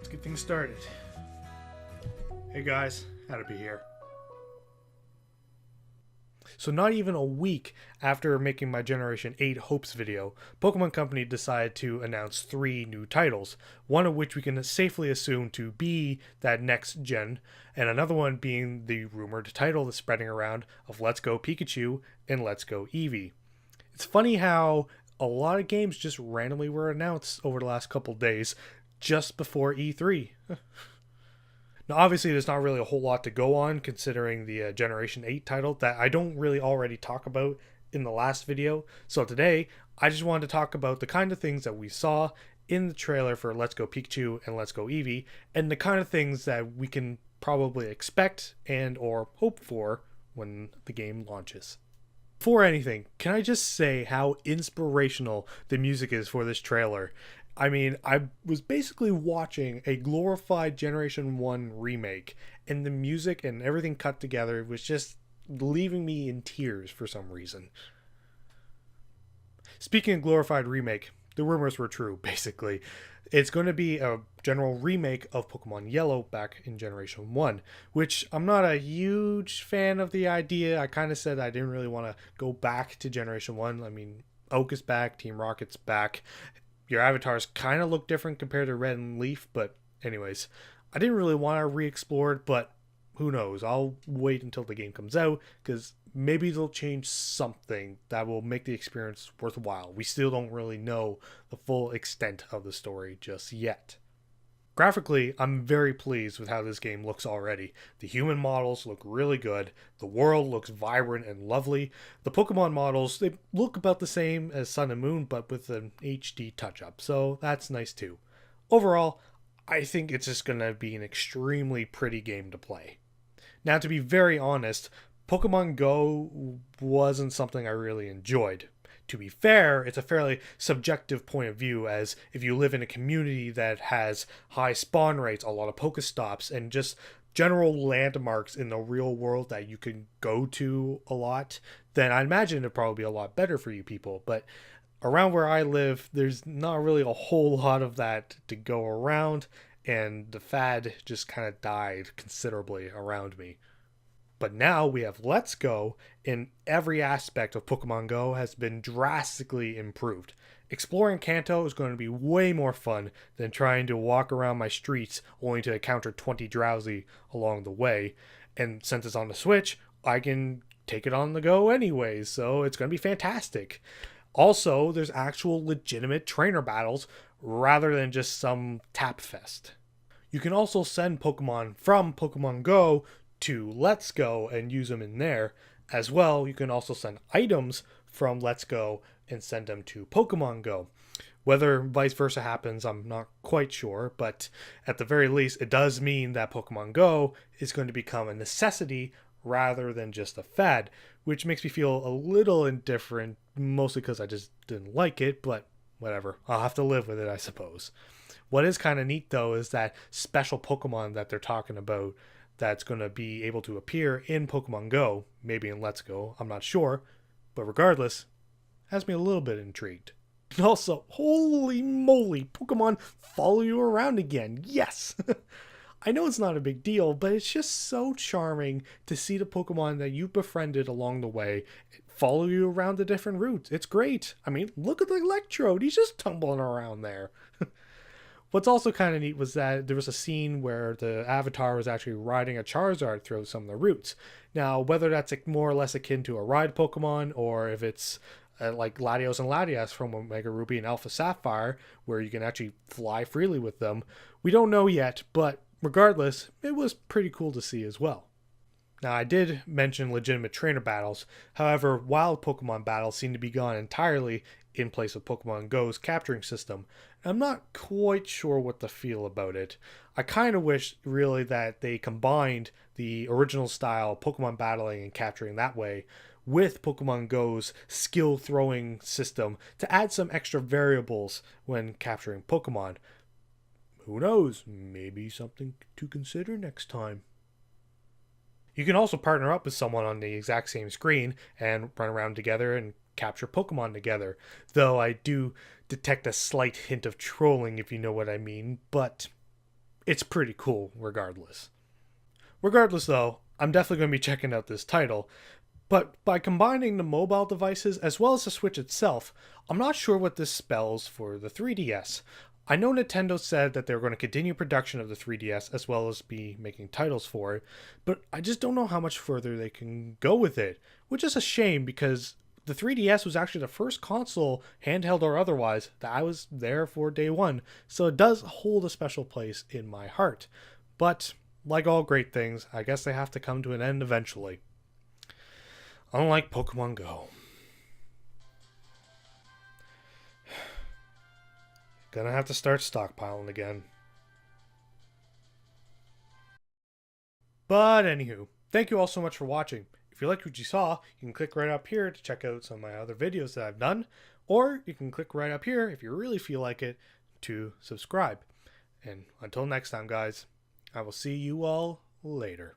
Let's get things started. Hey guys, Hattopy here. So not even a week after making my Generation 8 Hopes video, Pokemon Company decided to announce 3 new titles, one of which we can safely assume to be that next gen, and another one being the rumored title that's spreading around of Let's Go Pikachu and Let's Go Eevee. It's funny how a lot of games just randomly were announced over the last couple days, just before E3. Now, obviously, there's not really a whole lot to go on considering the Generation 8 title that I don't really already talk about in the last video. So today, I just wanted to talk about the kind of things that we saw in the trailer for Let's Go Pikachu and Let's Go Eevee, and the kind of things that we can probably expect and or hope for when the game launches. Before anything, can I just say how inspirational the music is for this trailer? I mean, I was basically watching a glorified Generation 1 remake, and the music and everything cut together was just leaving me in tears for some reason. Speaking of glorified remake, the rumors were true, basically. It's going to be a general remake of Pokemon Yellow back in Generation 1, which I'm not a huge fan of the idea. I kind of said I didn't really want to go back to Generation 1. I mean, Oak is back, Team Rocket's back. Your avatars kind of look different compared to Red and Leaf, but anyways, I didn't really want to re-explore it, but who knows? I'll wait until the game comes out, because maybe they'll change something that will make the experience worthwhile. We still don't really know the full extent of the story just yet. Graphically, I'm very pleased with how this game looks already. The human models look really good, the world looks vibrant and lovely, the Pokemon models, they look about the same as Sun and Moon but with an HD touch-up, so that's nice too. Overall, I think it's just going to be an extremely pretty game to play. Now, to be very honest, Pokemon Go wasn't something I really enjoyed. To be fair, it's a fairly subjective point of view, as if you live in a community that has high spawn rates, a lot of Pokestops, and just general landmarks in the real world that you can go to a lot, then I imagine it'd probably be a lot better for you people. But around where I live, there's not really a whole lot of that to go around, and the fad just kind of died considerably around me. But now we have Let's Go, and every aspect of Pokemon Go has been drastically improved. Exploring Kanto is going to be way more fun than trying to walk around my streets only to encounter 20 Drowsy along the way. And since it's on the Switch, I can take it on the go anyways, so it's going to be fantastic. Also, there's actual legitimate trainer battles rather than just some tap fest. You can also send Pokemon from Pokemon Go to Let's Go and use them in there. As well, you can also send items from Let's Go and send them to Pokemon Go. Whether vice versa happens, I'm not quite sure, but at the very least, it does mean that Pokemon Go is going to become a necessity rather than just a fad, which makes me feel a little indifferent, mostly because I just didn't like it, but whatever. I'll have to live with it, I suppose. What is kind of neat, though, is that special Pokemon that they're talking about that's going to be able to appear in Pokemon Go, maybe in Let's Go, I'm not sure, but regardless, has me a little bit intrigued. And also, holy moly, Pokemon follow you around again, yes! I know it's not a big deal, but it's just so charming to see the Pokemon that you befriended along the way follow you around the different routes. It's great. I mean, look at the Electrode, he's just tumbling around there. What's also kind of neat was that there was a scene where the avatar was actually riding a Charizard through some of the routes. Now, whether that's more or less akin to a ride Pokemon, or if it's like Latios and Latias from Omega Ruby and Alpha Sapphire, where you can actually fly freely with them, we don't know yet, but regardless, it was pretty cool to see as well. Now, I did mention legitimate trainer battles. However, wild Pokemon battles seem to be gone entirely in place of Pokemon Go's capturing system. I'm not quite sure what to feel about it. I kind of wish, really, that they combined the original style Pokemon battling and capturing that way with Pokemon Go's skill throwing system to add some extra variables when capturing Pokemon. Who knows? Maybe something to consider next time. You can also partner up with someone on the exact same screen and run around together and capture Pokemon together, though I do detect a slight hint of trolling, if you know what I mean, but it's pretty cool regardless. Regardless though, I'm definitely going to be checking out this title, but by combining the mobile devices as well as the Switch itself, I'm not sure what this spells for the 3DS. I know Nintendo said that they were going to continue production of the 3DS as well as be making titles for it, but I just don't know how much further they can go with it, which is a shame because the 3DS was actually the first console, handheld or otherwise, that I was there for day one, so it does hold a special place in my heart. But, like all great things, I guess they have to come to an end eventually. Unlike Pokemon Go. Gonna have to start stockpiling again. But anywho, thank you all so much for watching. If you liked what you saw, you can click right up here to check out some of my other videos that I've done, or you can click right up here if you really feel like it to subscribe. And until next time, guys, I will see you all later.